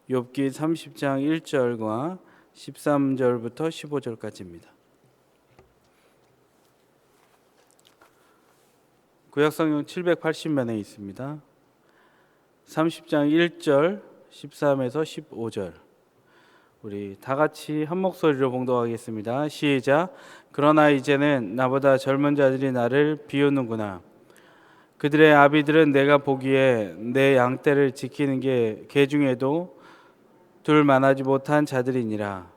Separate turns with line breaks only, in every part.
욥기 30장 1절과 13절부터 15절까지입니다. 구약성경 780면에 있습니다. 30장 1절, 13에서 15절. 우리 다 같이 한 목소리로 봉독하겠습니다. 시작. 그러나 이제는 나보다 젊은 자들이 나를 비웃는구나. 그들의 아비들은 내가 보기에 내 양떼를 지키는 개 중에도 둘 만하지 못한 자들이니라.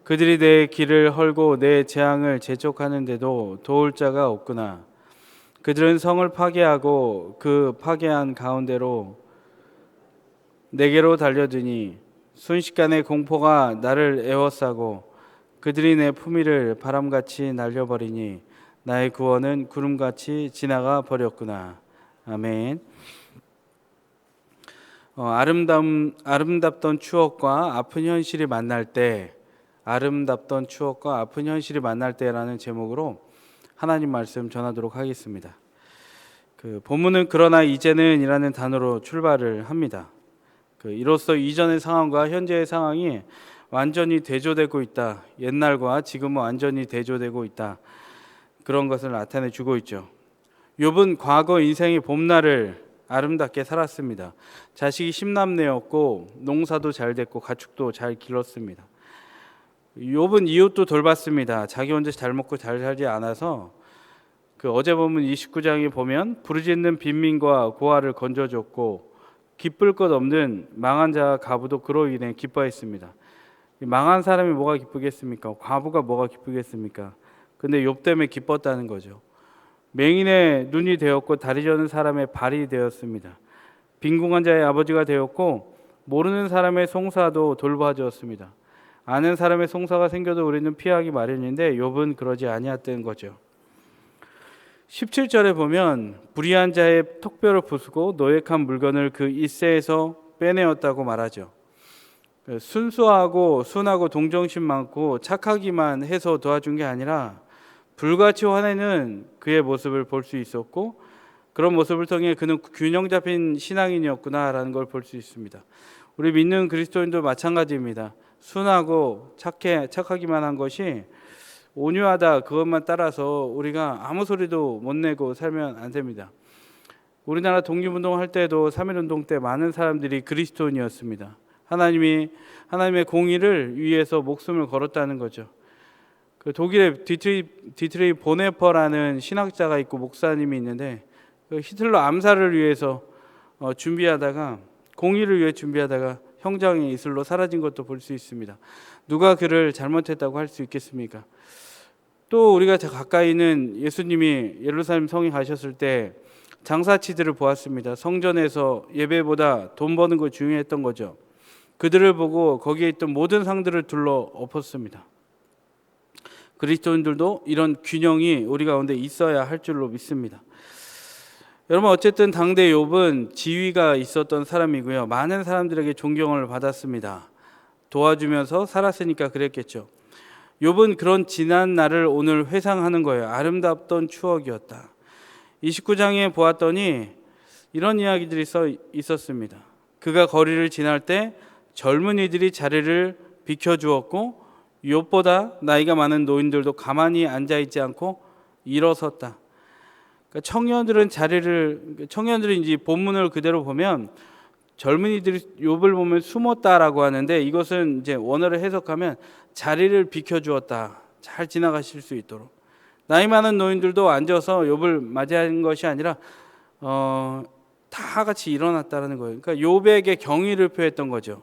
그들이 내 길을 헐고 내 재앙을 재촉하는데도 도울 자가 없구나. 그들은 성을 파괴하고 그 파괴한 가운데로 내게로 달려드니 순식간에 공포가 나를 에워싸고 그들이 내 품위를 바람같이 날려버리니 나의 구원은 구름같이 지나가 버렸구나. 아멘. 아름답던 추억과 아픈 현실이 만날 때, 아름답던 추억과 아픈 현실이 만날 때라는 제목으로 하나님 말씀 전하도록 하겠습니다. 본문은 그러나 이제는 이라는 단어로 출발을 합니다. 이로써 이전의 상황과 현재의 상황이 완전히 대조되고 있다. 옛날과 지금은 완전히 대조되고 있다. 그런 것을 나타내 주고 있죠. 욥은 과거 인생의 봄날을 아름답게 살았습니다. 자식이 10남매였고 농사도 잘 됐고 가축도 잘 길렀습니다. 욥은 이웃도 돌봤습니다. 자기 혼자 잘 먹고 잘 살지 않아서 어제 본문 29장에 보면 부르짖는 빈민과 고아를 건져줬고 기쁠 것 없는 망한 자와 과부도 그로 인해 기뻐했습니다. 망한 사람이 뭐가 기쁘겠습니까? 과부가 뭐가 기쁘겠습니까? 근데 욥 때문에 기뻤다는 거죠. 맹인의 눈이 되었고 다리 저는 사람의 발이 되었습니다. 빈궁한 자의 아버지가 되었고 모르는 사람의 송사도 돌봐주었습니다. 아는 사람의 송사가 생겨도 우리는 피하기 마련인데 욥은 그러지 아니했던 거죠. 17절에 보면 불의한 자의 턱뼈를 부수고 노획한 물건을 그 이새에서 빼내었다고 말하죠. 순수하고 순하고 동정심 많고 착하기만 해서 도와준 게 아니라 불같이 화내는 그의 모습을 볼 수 있었고 그런 모습을 통해 그는 균형 잡힌 신앙인이었구나라는 걸 볼 수 있습니다. 우리 믿는 그리스도인도 마찬가지입니다. 순하고 착하기만 한 것이 온유하다 그것만 따라서 우리가 아무 소리도 못 내고 살면 안 됩니다. 우리나라 독립운동 할 때도 3.1운동 때 많은 사람들이 그리스도인이었습니다. 하나님의 공의를 위해서 목숨을 걸었다는 거죠. 독일의 디트리 보네퍼라는 신학자가 있고 목사님이 있는데 히틀러 암살을 위해서 준비하다가 공의를 위해 준비하다가 형장의 이슬로 사라진 것도 볼 수 있습니다. 누가 그를 잘못했다고 할 수 있겠습니까? 또 우리가 가까이 있는 예수님이 예루살렘 성에 가셨을 때 장사치들을 보았습니다. 성전에서 예배보다 돈 버는 거 중요했던 거죠. 그들을 보고 거기에 있던 모든 상들을 둘러 엎었습니다. 그리스도인들도 이런 균형이 우리 가운데 있어야 할 줄로 믿습니다. 여러분 어쨌든 당대 욥은 지위가 있었던 사람이고요. 많은 사람들에게 존경을 받았습니다. 도와주면서 살았으니까 그랬겠죠. 욥은 그런 지난 날을 오늘 회상하는 거예요. 아름답던 추억이었다. 29장에 보았더니 이런 이야기들이 있었습니다. 그가 거리를 지날 때 젊은이들이 자리를 비켜주었고 욥보다 나이가 많은 노인들도 가만히 앉아있지 않고 일어섰다. 그러니까 청년들은 이제 본문을 그대로 보면 젊은이들이 욥을 보면 숨었다라고 하는데 이것은 이제 원어를 해석하면 자리를 비켜주었다. 잘 지나가실 수 있도록. 나이 많은 노인들도 앉아서 욥을 맞이한 것이 아니라 다 같이 일어났다는 거예요. 그러니까 욥에게 경의를 표했던 거죠.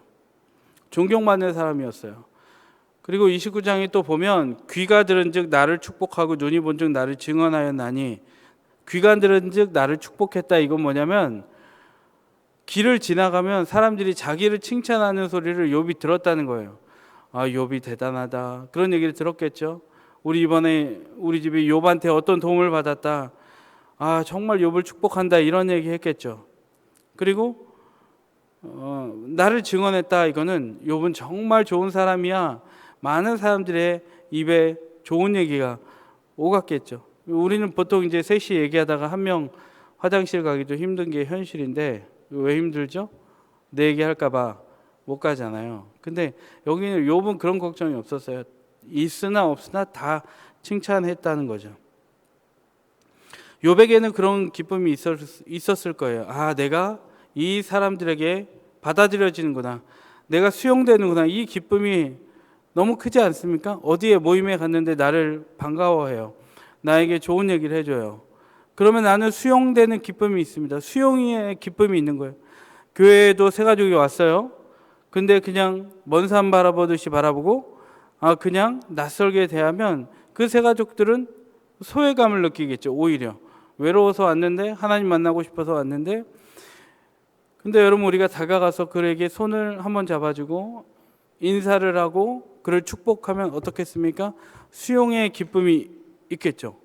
존경받는 사람이었어요. 그리고 29장에 또 보면 귀가 들은즉 나를 축복하고 눈이 본즉 나를 증언하였나니 귀가 들은즉 나를 축복했다. 이건 뭐냐면 길을 지나가면 사람들이 자기를 칭찬하는 소리를 욥이 들었다는 거예요. 아, 욥이 대단하다. 그런 얘기를 들었겠죠. 우리 이번에 우리 집이 욥한테 어떤 도움을 받았다. 아, 정말 욥을 축복한다. 이런 얘기 했겠죠. 그리고 나를 증언했다. 이거는 욥은 정말 좋은 사람이야. 많은 사람들의 입에 좋은 얘기가 오갔겠죠. 우리는 보통 이제 셋이 얘기하다가 한 명 화장실 가기도 힘든 게 현실인데 왜 힘들죠? 내 얘기 할까봐 못 가잖아요. 근데 여기는 욥은 그런 걱정이 없었어요. 있으나 없으나 다 칭찬했다는 거죠. 욥에게는 그런 기쁨이 있었을 거예요. 아, 내가 이 사람들에게 받아들여지는구나. 내가 수용되는구나. 이 기쁨이 너무 크지 않습니까? 어디에 모임에 갔는데 나를 반가워해요. 나에게 좋은 얘기를 해줘요. 그러면 나는 수용되는 기쁨이 있습니다. 수용의 기쁨이 있는 거예요. 교회에도 새 가족이 왔어요. 근데 그냥 먼 산 바라보듯이 바라보고 그냥 낯설게 대하면 그 새 가족들은 소외감을 느끼겠죠. 오히려 외로워서 왔는데, 하나님 만나고 싶어서 왔는데, 근데 여러분 우리가 다가가서 그에게 손을 한번 잡아주고 인사를 하고 그를 축복하면 어떻겠습니까? 수용의 기쁨이 있겠죠.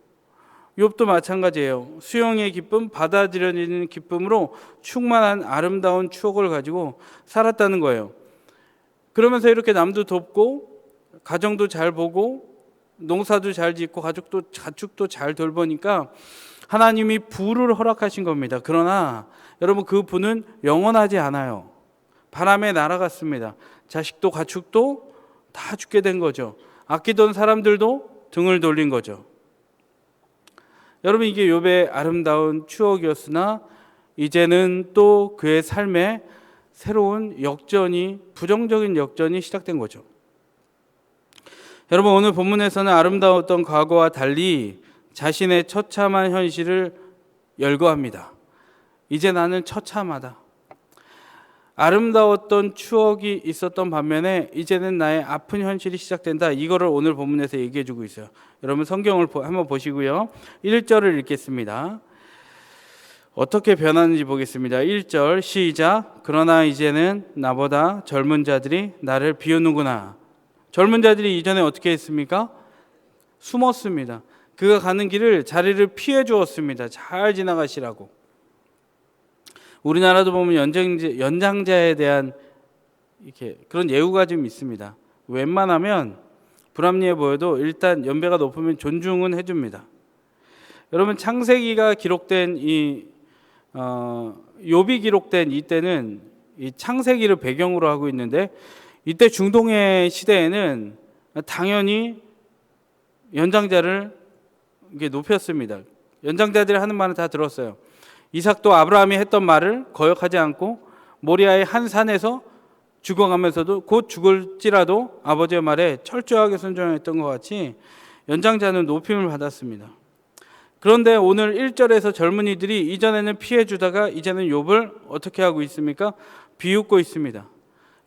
욥도 마찬가지예요. 수용의 기쁨, 받아들여지는 기쁨으로 충만한 아름다운 추억을 가지고 살았다는 거예요. 그러면서 이렇게 남도 돕고 가정도 잘 보고 농사도 잘 짓고 가축도 잘 돌보니까 하나님이 부를 허락하신 겁니다. 그러나 여러분 그 부는 영원하지 않아요. 바람에 날아갔습니다. 자식도 가축도 다 죽게 된 거죠. 아끼던 사람들도 등을 돌린 거죠. 여러분 이게 욥의 아름다운 추억이었으나 이제는 또 그의 삶에 새로운 역전이, 부정적인 역전이 시작된 거죠. 여러분 오늘 본문에서는 아름다웠던 과거와 달리 자신의 처참한 현실을 열거합니다. 이제 나는 처참하다. 아름다웠던 추억이 있었던 반면에 이제는 나의 아픈 현실이 시작된다. 이거를 오늘 본문에서 얘기해 주고 있어요. 여러분 성경을 한번 보시고요. 1절을 읽겠습니다. 어떻게 변하는지 보겠습니다. 1절 시작. 그러나 이제는 나보다 젊은 자들이 나를 비웃는구나. 젊은 자들이 이전에 어떻게 했습니까? 숨었습니다. 그가 가는 길을 자리를 피해 주었습니다. 잘 지나가시라고. 우리나라도 보면 연장자에 대한 이렇게 그런 예우가 좀 있습니다. 웬만하면 불합리해 보여도 일단 연배가 높으면 존중은 해줍니다. 여러분 창세기가 기록된 욥이 기록된 이때는 이 창세기를 배경으로 하고 있는데 이때 중동의 시대에는 당연히 연장자를 이게 높였습니다. 연장자들이 하는 말은 다 들었어요. 이삭도 아브라함이 했던 말을 거역하지 않고 모리아의 한 산에서 죽어가면서도 곧 죽을지라도 아버지의 말에 철저하게 순종했던 것 같이 연장자는 높임을 받았습니다. 그런데 오늘 1절에서 젊은이들이 이전에는 피해 주다가 이제는 욥을 어떻게 하고 있습니까? 비웃고 있습니다.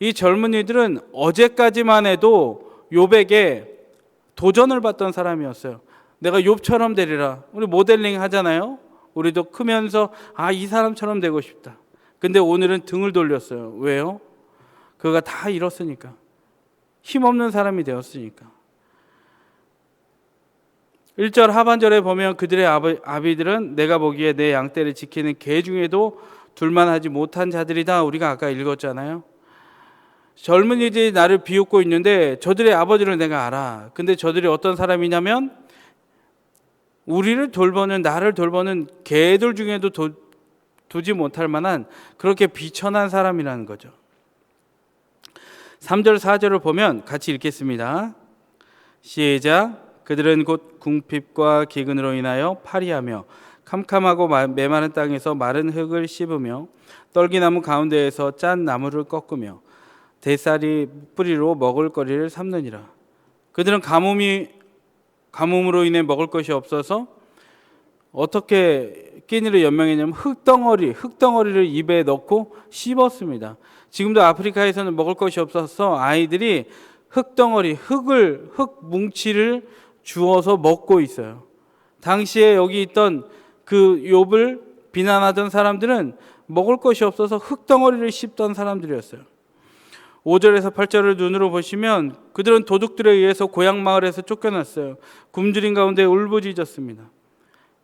이 젊은이들은 어제까지만 해도 욥에게 도전을 받던 사람이었어요. 내가 욥처럼 되리라. 우리 모델링 하잖아요. 우리도 크면서 이 사람처럼 되고 싶다. 근데 오늘은 등을 돌렸어요. 왜요? 그가 다 잃었으니까. 힘없는 사람이 되었으니까. 1절 하반절에 보면 그들의 아비들은 내가 보기에 내 양떼를 지키는 개 중에도 둘만하지 못한 자들이다. 우리가 아까 읽었잖아요. 젊은이들이 나를 비웃고 있는데 저들의 아버지를 내가 알아. 근데 저들이 어떤 사람이냐면 우리를 돌보는, 나를 돌보는 개들 중에도 두지 못할 만한 그렇게 비천한 사람이라는 거죠. 3절 4절을 보면 같이 읽겠습니다. 시작. 그들은 곧 궁핍과 기근으로 인하여 파리하며 캄캄하고 메마른 땅에서 마른 흙을 씹으며 떨기나무 가운데에서 짠 나무를 꺾으며 대쌀이 뿌리로 먹을거리를 삼느니라. 그들은 가뭄으로 인해 먹을 것이 없어서 어떻게 끼니를 연명했냐면 흙덩어리를 입에 넣고 씹었습니다. 지금도 아프리카에서는 먹을 것이 없어서 아이들이 흙 뭉치를 주워서 먹고 있어요. 당시에 여기 있던 그 욥을 비난하던 사람들은 먹을 것이 없어서 흙덩어리를 씹던 사람들이었어요. 5절에서 8절을 눈으로 보시면 그들은 도둑들에 의해서 고향 마을에서 쫓겨났어요. 굶주린 가운데 울부짖었습니다.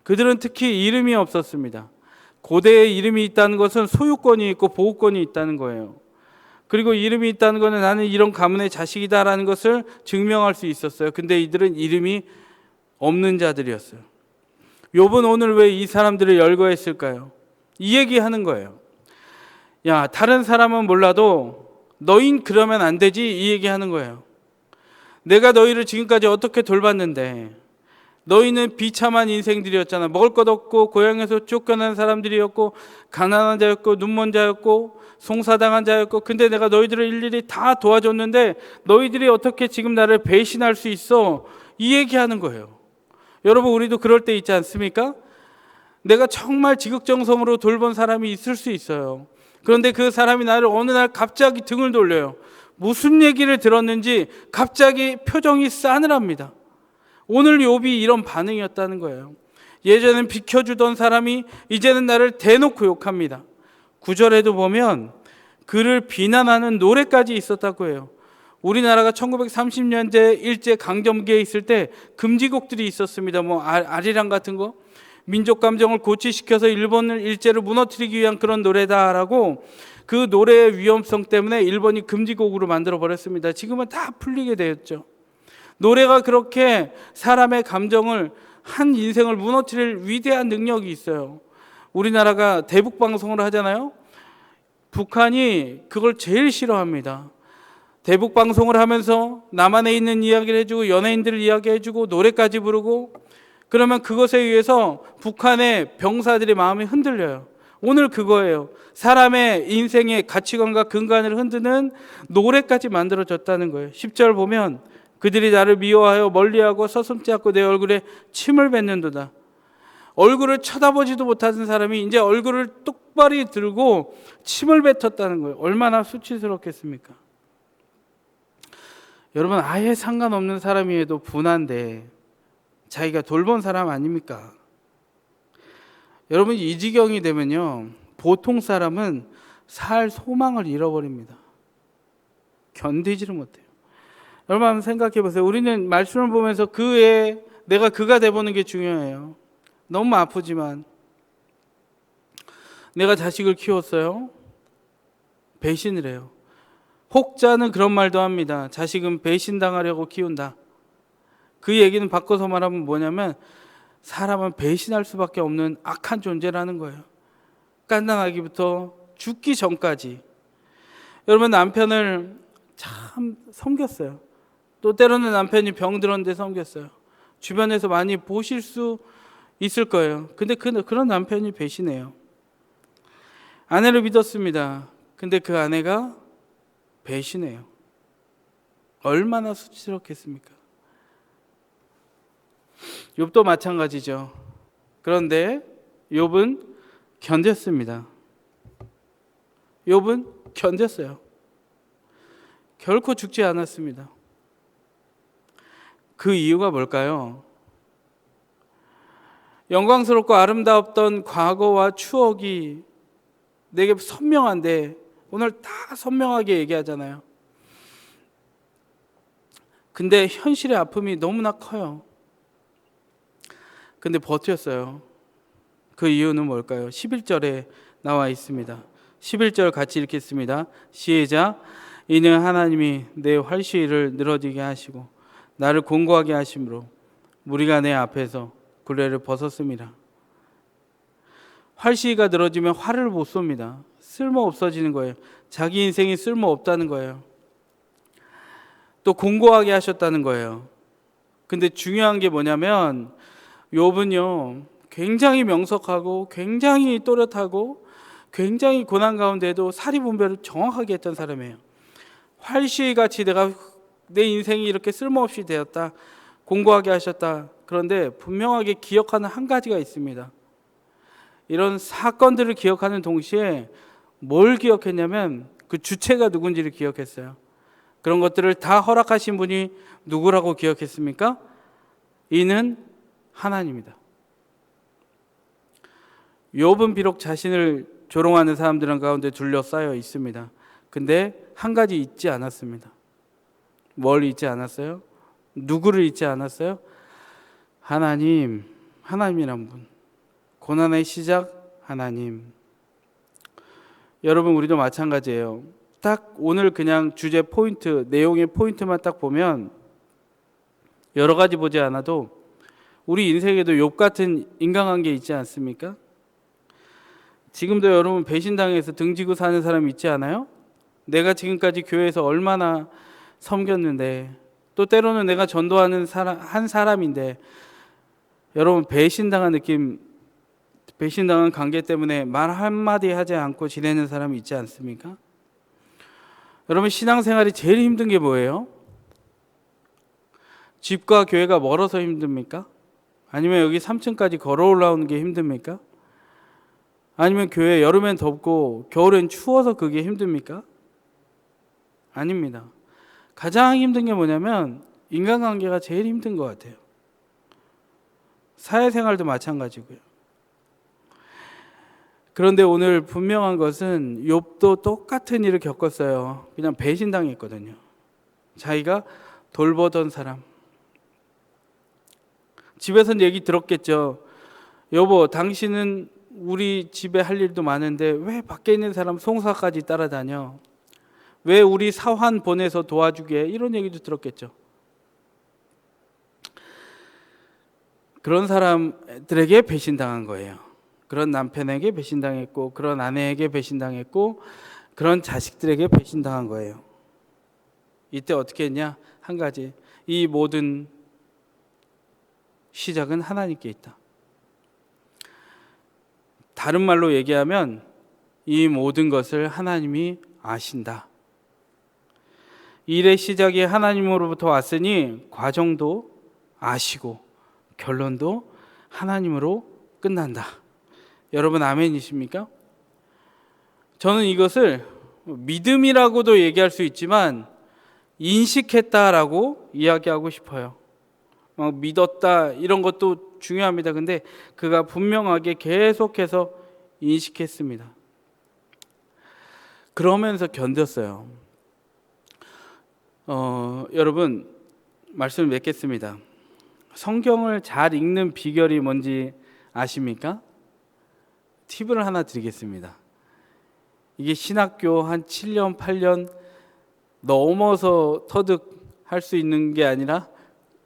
그들은 특히 이름이 없었습니다. 고대에 이름이 있다는 것은 소유권이 있고 보호권이 있다는 거예요. 그리고 이름이 있다는 것은 나는 이런 가문의 자식이다라는 것을 증명할 수 있었어요. 근데 이들은 이름이 없는 자들이었어요. 욥은 오늘 왜 이 사람들을 열거했을까요? 이 얘기하는 거예요. 야, 다른 사람은 몰라도 너흰 그러면 안 되지, 이 얘기하는 거예요. 내가 너희를 지금까지 어떻게 돌봤는데, 너희는 비참한 인생들이었잖아. 먹을 것 없고 고향에서 쫓겨난 사람들이었고 가난한 자였고 눈먼 자였고 송사당한 자였고, 근데 내가 너희들을 일일이 다 도와줬는데 너희들이 어떻게 지금 나를 배신할 수 있어? 이 얘기하는 거예요. 여러분, 우리도 그럴 때 있지 않습니까? 내가 정말 지극정성으로 돌본 사람이 있을 수 있어요. 그런데 그 사람이 나를 어느 날 갑자기 등을 돌려요. 무슨 얘기를 들었는지 갑자기 표정이 싸늘합니다. 오늘 욥이 이런 반응이었다는 거예요. 예전엔 비켜주던 사람이 이제는 나를 대놓고 욕합니다. 9절에도 보면 그를 비난하는 노래까지 있었다고 해요. 우리나라가 1930년대 일제 강점기에 있을 때 금지곡들이 있었습니다. 아리랑 같은 거, 민족 감정을 고취시켜서 일본을 일제를 무너뜨리기 위한 그런 노래다라고, 그 노래의 위험성 때문에 일본이 금지곡으로 만들어 버렸습니다. 지금은 다 풀리게 되었죠. 노래가 그렇게 사람의 감정을, 한 인생을 무너뜨릴 위대한 능력이 있어요. 우리나라가 대북 방송을 하잖아요. 북한이 그걸 제일 싫어합니다. 대북 방송을 하면서 남한에 있는 이야기를 해주고 연예인들을 이야기해주고 노래까지 부르고, 그러면 그것에 의해서 북한의 병사들의 마음이 흔들려요. 오늘 그거예요. 사람의 인생의 가치관과 근간을 흔드는 노래까지 만들어졌다는 거예요. 10절 보면 그들이 나를 미워하여 멀리하고 서슴지 않고 내 얼굴에 침을 뱉는도다. 얼굴을 쳐다보지도 못하는 사람이 이제 얼굴을 똑바로 들고 침을 뱉었다는 거예요. 얼마나 수치스럽겠습니까? 여러분, 아예 상관없는 사람이어도 분한데 자기가 돌본 사람 아닙니까? 여러분, 이 지경이 되면요, 보통 사람은 살 소망을 잃어버립니다. 견디지를 못해요. 여러분, 한번 생각해 보세요. 우리는 말씀을 보면서 내가 그가 돼보는 게 중요해요. 너무 아프지만 내가 자식을 키웠어요. 배신을 해요. 혹자는 그런 말도 합니다. 자식은 배신당하려고 키운다. 그 얘기는 바꿔서 말하면 뭐냐면, 사람은 배신할 수밖에 없는 악한 존재라는 거예요. 깐난아기부터 죽기 전까지. 여러분, 남편을 참 섬겼어요. 또 때로는 남편이 병들었는데 섬겼어요. 주변에서 많이 보실 수 있을 거예요. 근데 그런 남편이 배신해요. 아내를 믿었습니다. 근데 그 아내가 배신해요. 얼마나 수치스럽겠습니까? 욥도 마찬가지죠. 그런데 욥은 견뎠습니다. 욥은 견뎠어요. 결코 죽지 않았습니다. 그 이유가 뭘까요? 영광스럽고 아름다웠던 과거와 추억이 내게 선명한데, 오늘 다 선명하게 얘기하잖아요. 근데 현실의 아픔이 너무나 커요. 근데 버텼어요. 그 이유는 뭘까요? 11절에 나와 있습니다. 11절 같이 읽겠습니다. 시작. 이는 하나님이 내 활시위를 늘어지게 하시고 나를 공고하게 하심으로 무리가 내 앞에서 굴레를 벗었습니다. 활시위가 늘어지면 활을 못 쏩니다. 쓸모 없어지는 거예요. 자기 인생이 쓸모 없다는 거예요. 또 공고하게 하셨다는 거예요. 근데 중요한 게 뭐냐면, 욥은요, 굉장히 명석하고 굉장히 또렷하고 굉장히 고난 가운데도 사리 분별을 정확하게 했던 사람이에요. 활시위같이 내 인생이 이렇게 쓸모없이 되었다, 공고하게 하셨다. 그런데 분명하게 기억하는 한 가지가 있습니다. 이런 사건들을 기억하는 동시에 뭘 기억했냐면, 그 주체가 누군지를 기억했어요. 그런 것들을 다 허락하신 분이 누구라고 기억했습니까? 이는 하나님이다. 욥은 비록 자신을 조롱하는 사람들 가운데 둘러싸여 있습니다. 근데 한 가지 잊지 않았습니다. 뭘 잊지 않았어요? 누구를 잊지 않았어요? 하나님이란 분. 고난의 시작 하나님. 여러분, 우리도 마찬가지예요. 딱 오늘 그냥 주제 포인트, 내용의 포인트만 딱 보면 여러 가지 보지 않아도 우리 인생에도 욥 같은 인간관계 있지 않습니까? 지금도 여러분 배신당해서 등지고 사는 사람 있지 않아요? 내가 지금까지 교회에서 얼마나 섬겼는데, 또 때로는 내가 전도하는 한 사람인데, 여러분 배신당한 느낌, 배신당한 관계 때문에 말 한마디 하지 않고 지내는 사람이 있지 않습니까? 여러분 신앙생활이 제일 힘든 게 뭐예요? 집과 교회가 멀어서 힘듭니까? 아니면 여기 3층까지 걸어 올라오는 게 힘듭니까? 아니면 교회 여름엔 덥고 겨울엔 추워서 그게 힘듭니까? 아닙니다. 가장 힘든 게 뭐냐면 인간관계가 제일 힘든 것 같아요. 사회생활도 마찬가지고요. 그런데 오늘 분명한 것은 욥도 똑같은 일을 겪었어요. 그냥 배신당했거든요. 자기가 돌보던 사람. 집에서는 얘기 들었겠죠. 여보, 당신은 우리 집에 할 일도 많은데 왜 밖에 있는 사람 송사까지 따라다녀? 왜 우리 사환 보내서 도와주게? 이런 얘기도 들었겠죠. 그런 사람들에게 배신당한 거예요. 그런 남편에게 배신당했고, 그런 아내에게 배신당했고, 그런 자식들에게 배신당한 거예요. 이때 어떻게 했냐? 한 가지. 이 모든 시작은 하나님께 있다. 다른 말로 얘기하면 이 모든 것을 하나님이 아신다. 일의 시작이 하나님으로부터 왔으니 과정도 아시고 결론도 하나님으로 끝난다. 여러분 아멘이십니까? 저는 이것을 믿음이라고도 얘기할 수 있지만 인식했다라고 이야기하고 싶어요. 믿었다 이런 것도 중요합니다. 근데 그가 분명하게 계속해서 인식했습니다. 그러면서 견뎠어요. 여러분 말씀을 맺겠습니다. 성경을 잘 읽는 비결이 뭔지 아십니까? 팁을 하나 드리겠습니다. 이게 신학교 한 7년, 8년 넘어서 터득할 수 있는 게 아니라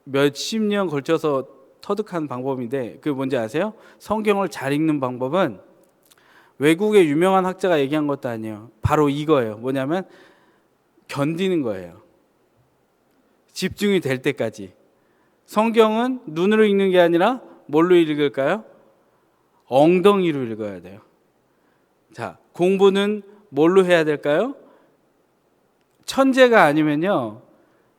몇십 년 걸쳐서 터득한 방법인데 그게 뭔지 아세요? 성경을 잘 읽는 방법은 외국의 유명한 학자가 얘기한 것도 아니에요. 바로 이거예요. 뭐냐면 견디는 거예요. 집중이 될 때까지. 성경은 눈으로 읽는 게 아니라 뭘로 읽을까요? 엉덩이로 읽어야 돼요. 자, 공부는 뭘로 해야 될까요? 천재가 아니면요,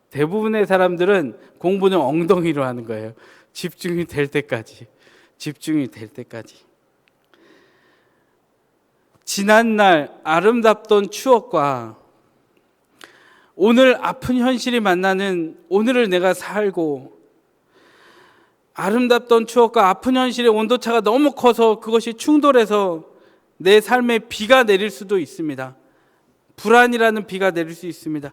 대부분의 사람들은 공부는 엉덩이로 하는 거예요. 집중이 될 때까지. 집중이 될 때까지. 지난날 아름답던 추억과 오늘 아픈 현실이 만나는 오늘을 내가 살고, 아름답던 추억과 아픈 현실의 온도차가 너무 커서 그것이 충돌해서 내 삶에 비가 내릴 수도 있습니다. 불안이라는 비가 내릴 수 있습니다.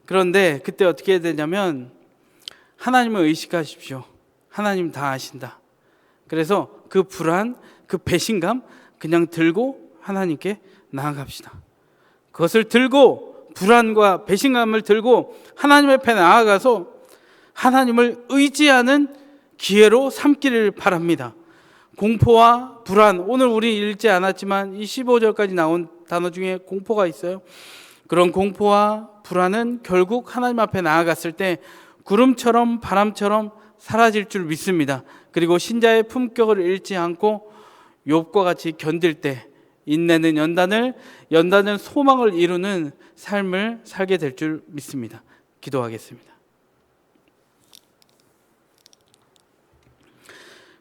그런데 그때 어떻게 해야 되냐면 하나님을 의식하십시오. 하나님 다 아신다. 그래서 그 불안, 그 배신감 그냥 들고 하나님께 나아갑시다. 그것을 들고, 불안과 배신감을 들고 하나님 앞에 나아가서 하나님을 의지하는 기회로 삼기를 바랍니다. 공포와 불안, 오늘 우리 읽지 않았지만 이 15절까지 나온 단어 중에 공포가 있어요. 그런 공포와 불안은 결국 하나님 앞에 나아갔을 때 구름처럼 바람처럼 사라질 줄 믿습니다. 그리고 신자의 품격을 잃지 않고 욥과 같이 견딜 때 인내는 연단은 소망을 이루는 삶을 살게 될 줄 믿습니다. 기도하겠습니다.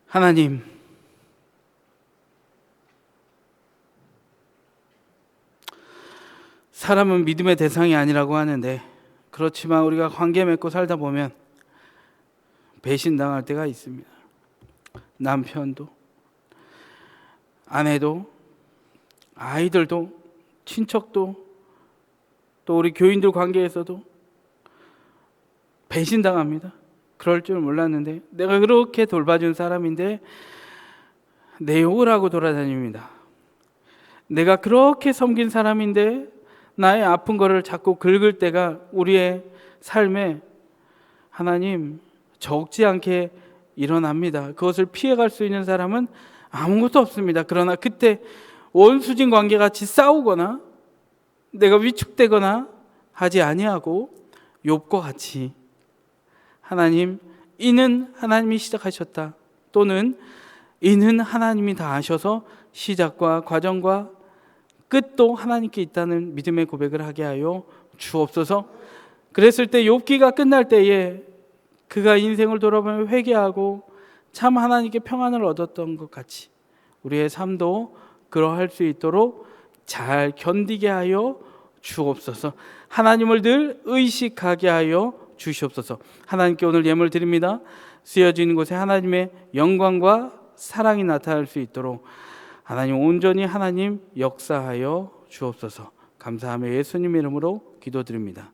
하나님, 사람은 믿음의 대상이 아니라고 하는데, 그렇지만 우리가 관계 맺고 살다 보면 배신당할 때가 있습니다. 남편도, 아내도, 아이들도, 친척도, 또 우리 교인들 관계에서도 배신당합니다. 그럴 줄 몰랐는데, 내가 그렇게 돌봐준 사람인데 내 욕을 하고 돌아다닙니다. 내가 그렇게 섬긴 사람인데 나의 아픈 거를 자꾸 긁을 때가 우리의 삶에 하나님 적지 않게 일어납니다. 그것을 피해갈 수 있는 사람은 아무것도 없습니다. 그러나 그때 원수진 관계같이 싸우거나 내가 위축되거나 하지 아니하고 욥과 같이 하나님, 이는 하나님이 시작하셨다, 또는 이는 하나님이 다 아셔서 시작과 과정과 끝도 하나님께 있다는 믿음의 고백을 하게 하여 주옵소서. 그랬을 때 욥기가 끝날 때에 그가 인생을 돌아보며 회개하고 참 하나님께 평안을 얻었던 것 같이 우리의 삶도 그러할 수 있도록 잘 견디게 하여 주옵소서. 하나님을 늘 의식하게 하여 주시옵소서. 하나님께 오늘 예물 드립니다. 쓰여지는 곳에 하나님의 영광과 사랑이 나타날 수 있도록 하나님, 온전히 하나님 역사하여 주옵소서. 감사하며 예수님 이름으로 기도드립니다.